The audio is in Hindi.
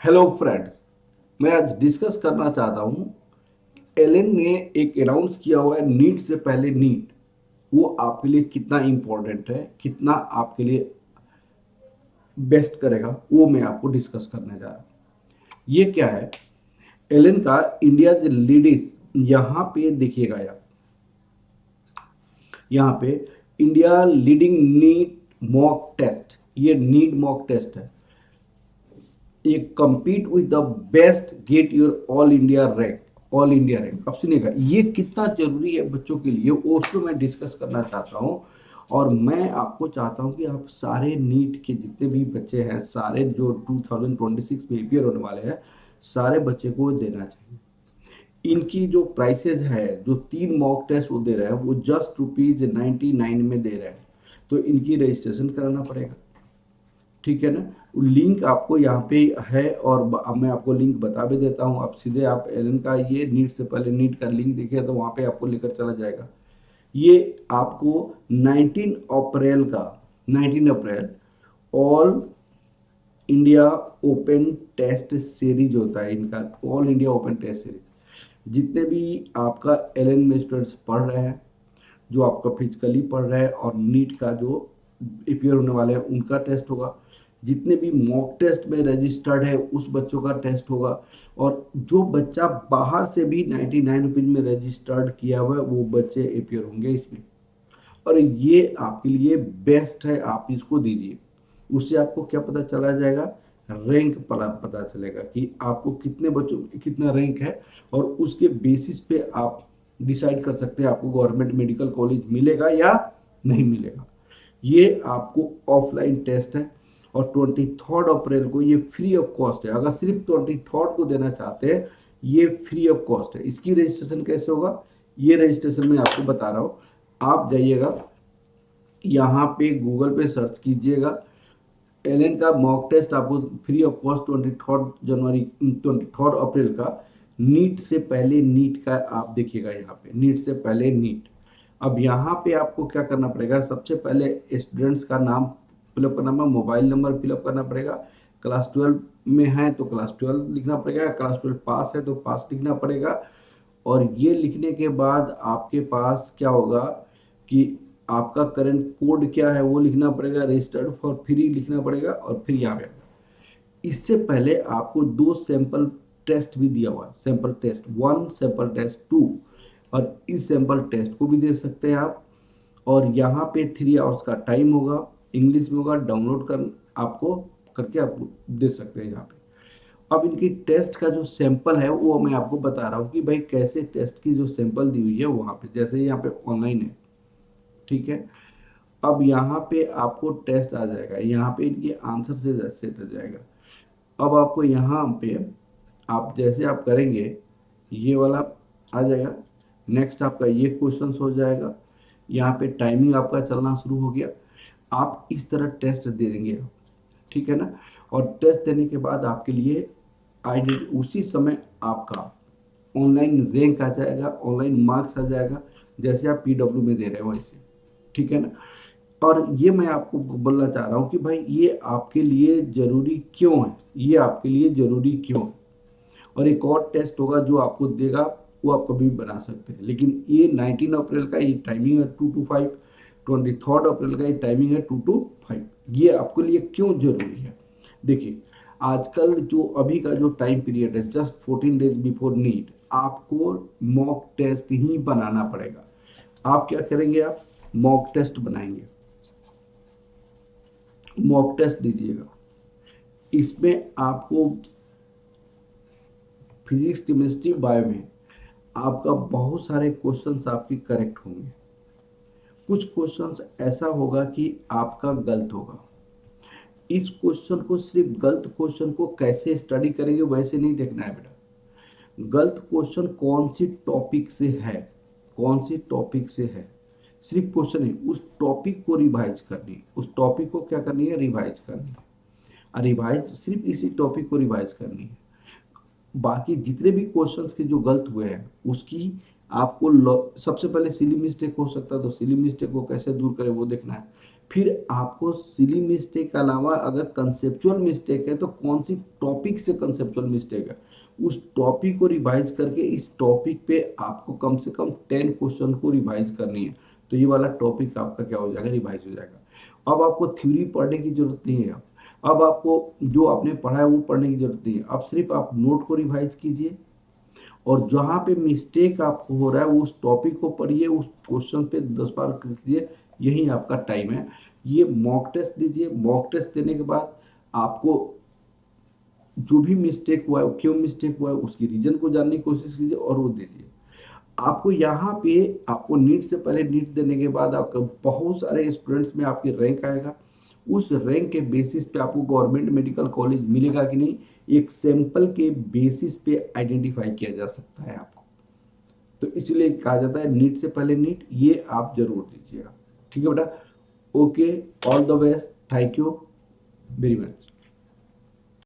Hello friends. मैं आज डिस्कस करना चाहता हूँ। एलन ने एक अनाउंस किया हुआ है नीट से पहले नीट। वो आपके लिए कितना इम्पोर्टेंट है, कितना आपके लिए बेस्ट करेगा, वो मैं आपको डिस्कस करने जा रहा हूँ। ये क्या है? एलन का इंडिया लीडिस, यहाँ पे देखिएगा आप, यहाँ पे India leading NEET mock test, ये नीट मॉक टेस्ट है। ये compete with the best get your all India rank, all India rank. अब सुनिएगा ये कितना जरूरी है बच्चों के लिए, वो उसको मैं डिस्कस करना चाहता हूँ। और मैं आपको चाहता हूँ कि आप सारे नीट के जितने भी बच्चे हैं, सारे जो 2026 में एपीयर होने वाले हैं, सारे बच्चे को देना चाहिए। इनकी जो प्राइसेस है, जो 3 मॉक टेस्ट वो दे रहे हैं, वो जस्ट ₹99 में दे रहे हैं। तो इनकी रजिस्ट्रेशन कराना पड़ेगा, ठीक है ना। लिंक आपको यहाँ पे है, और अब मैं आपको लिंक बता भी देता हूँ। आप सीधे आप एलन का ये नीट से पहले नीट का लिंक देखिए, तो वहाँ पे आपको लेकर चला जाएगा। ये आपको 19 अप्रैल का, 19 अप्रैल all India open test series होता है इनका, all India open test series. जितने भी आपका एलन में स्टूडेंट्स पढ़ रहे हैं, जो आपका फिजिकली पढ़ रहे हैं, और नीट का जो अपियर होने वाले हैं उनका टेस्ट होगा। जितने भी मॉक टेस्ट में रजिस्टर्ड है उस बच्चों का टेस्ट होगा। और जो बच्चा बाहर से भी 99 रुपीज़ में रजिस्टर्ड किया हुआ है, वो बच्चे अपियर होंगे इसमें। और ये आपके लिए बेस्ट है, आप इसको दीजिए। उससे आपको क्या पता चला जाएगा? रैंक पता चलेगा कि आपको कितने बच्चों कितना रैंक है, और उसके बेसिस पे आप डिसाइड कर सकते हैं आपको गवर्नमेंट मेडिकल कॉलेज मिलेगा या नहीं मिलेगा। ये आपको ऑफलाइन टेस्ट है, और 23 अप्रैल को ये फ्री ऑफ कॉस्ट है। अगर सिर्फ 23 को देना चाहते हैं, ये फ्री ऑफ कॉस्ट है। इसकी रजिस्ट्रेशन कैसे होगा, ये रजिस्ट्रेशन मैं आपको बता रहा हूँ। आप जाइएगा, यहाँ पे गूगल पे सर्च कीजिएगा, एलन का मॉक टेस्ट आपको फ्री ऑफ कॉस्ट 23 अप्रैल का, नीट से पहले नीट का आप देखिएगा। यहाँ पे नीट से पहले नीट। अब यहाँ पे आपको क्या करना पड़ेगा? सबसे पहले स्टूडेंट्स का नाम फिलअप करना पड़ेगा, मोबाइल नंबर फिलअप करना पड़ेगा। क्लास 12 में है तो क्लास 12 लिखना पड़ेगा, क्लास 12 पास है तो पास लिखना पड़ेगा। और ये लिखने के बाद आपके पास क्या होगा कि आपका करंट कोड क्या है वो लिखना पड़ेगा, रजिस्टर्ड फॉर फ्री लिखना पड़ेगा, और फिर यहाँ पे इससे पहले आपको 2 सैंपल टेस्ट भी दिया हुआ है, सैंपल टेस्ट 1, सैंपल टेस्ट 2। और इस सैंपल टेस्ट को भी दे सकते हैं आप। और यहाँ पे 3 आवर्स का टाइम होगा, इंग्लिश में होगा, डाउनलोड कर आपको करके आप दे सकते हैं यहाँ पे। अब इनकी टेस्ट का जो सैंपल है वो मैं आपको बता रहा हूँ कि भाई कैसे टेस्ट की जो सैंपल दी हुई है वहाँ पे, जैसे यहाँ पे ऑनलाइन है, ठीक है। अब यहाँ पे आपको टेस्ट आ जाएगा, यहाँ पे इनके आंसर से सेट हो जाएगा। अब आपको यहाँ पे आप जैसे आप करेंगे, ये वाला आ जाएगा। नेक्स्ट आपका ये क्वेश्चन हो जाएगा। यहाँ पे टाइमिंग आपका चलना शुरू हो गया। आप इस तरह टेस्ट दे देंगे, ठीक है ना। और टेस्ट देने के बाद आपके लिए आई उसी समय आपका ऑनलाइन रैंक आ जाएगा, ऑनलाइन मार्क्स आ जाएगा, जैसे आप पीडब्ल्यू में दे रहे हो वैसे, ठीक है ना। और ये मैं आपको बोलना चाह रहा हूँ कि भाई ये आपके लिए ज़रूरी क्यों है, ये आपके लिए ज़रूरी क्यों है। और एक और टेस्ट होगा जो आपको देगा, वो आप कभी भी बना सकते हैं। लेकिन ये 19 अप्रैल का ये टाइमिंग है 2 to 5, 23 अप्रैल का ये टाइमिंग है 2 to 5। ये आपके लिए क्यों ज़रूरी है? देखिए, आजकल जो अभी का जो टाइम पीरियड है, जस्ट 14 डेज बिफोर नीट, आपको मॉक टेस्ट ही बनाना पड़ेगा। आप क्या करेंगे? आप मॉक टेस्ट बनाएंगे, मॉक टेस्ट दीजिएगा। इसमें आपको फिजिक्स, केमिस्ट्री, बायो में आपका बहुत सारे क्वेश्चंस आपके करेक्ट होंगे। कुछ क्वेश्चंस ऐसा होगा कि आपका गलत होगा। इस क्वेश्चन को, सिर्फ गलत क्वेश्चन को कैसे स्टडी करेंगे वैसे नहीं देखना है बेटा। गलत क्वेश्चन कौन सी टॉपिक से है, कौन सी टॉपिक से है, सिर्फ क्वेश्चन है, उस टॉपिक को रिवाइज करनी है, उस टॉपिक को क्या करनी है? रिवाइज करनी है। रिवाइज सिर्फ इसी टॉपिक को रिवाइज करनी है। बाकी जितने भी क्वेश्चंस के जो गलत हुए हैं उसकी आपको सबसे पहले सिली मिस्टेक हो सकता है, तो सिली मिस्टेक को कैसे दूर करें वो देखना है। फिर आपको सिली मिस्टेक के अलावा अगर कंसेप्चुअल मिस्टेक है तो कौन सी टॉपिक से कंसेप्चुअल मिस्टेक है, उस टॉपिक को रिवाइज करके इस टॉपिक पे आपको कम से कम 10 क्वेश्चन को रिवाइज करनी है। तो ये वाला टॉपिक आपका क्या हो जाएगा, रिवाइज हो जाएगा। अब आपको थ्योरी पढ़ने की जरूरत नहीं है। अब आपको जो आपने पढ़ा है वो पढ़ने की जरूरत नहीं है। अब सिर्फ आप नोट को रिवाइज कीजिए और जहाँ पे मिस्टेक आपको हो रहा है उस टॉपिक को पढ़िए, उस क्वेश्चन पे 10 बार कीजिए, यही आपका टाइम है। ये मॉक टेस्ट दीजिए। मॉक टेस्ट देने के बाद आपको जो भी मिस्टेक हुआ है, क्यों मिस्टेक हुआ है, उसकी रीजन को जानने की कोशिश कीजिए और वो दीजिए। आपको यहाँ पे आपको नीट से पहले, नीट देने के बाद आपका बहुत सारे स्टूडेंट्स में आपके रैंक आएगा। उस रैंक के बेसिस पे आपको गवर्नमेंट मेडिकल कॉलेज मिलेगा कि नहीं, एक सैंपल के बेसिस पे आइडेंटिफाई किया जा सकता है आपको। तो इसलिए कहा जाता है नीट से पहले नीट, ये आप जरूर दीजिएगा। ठीक है बेटा, okay, all the best, thank you very much.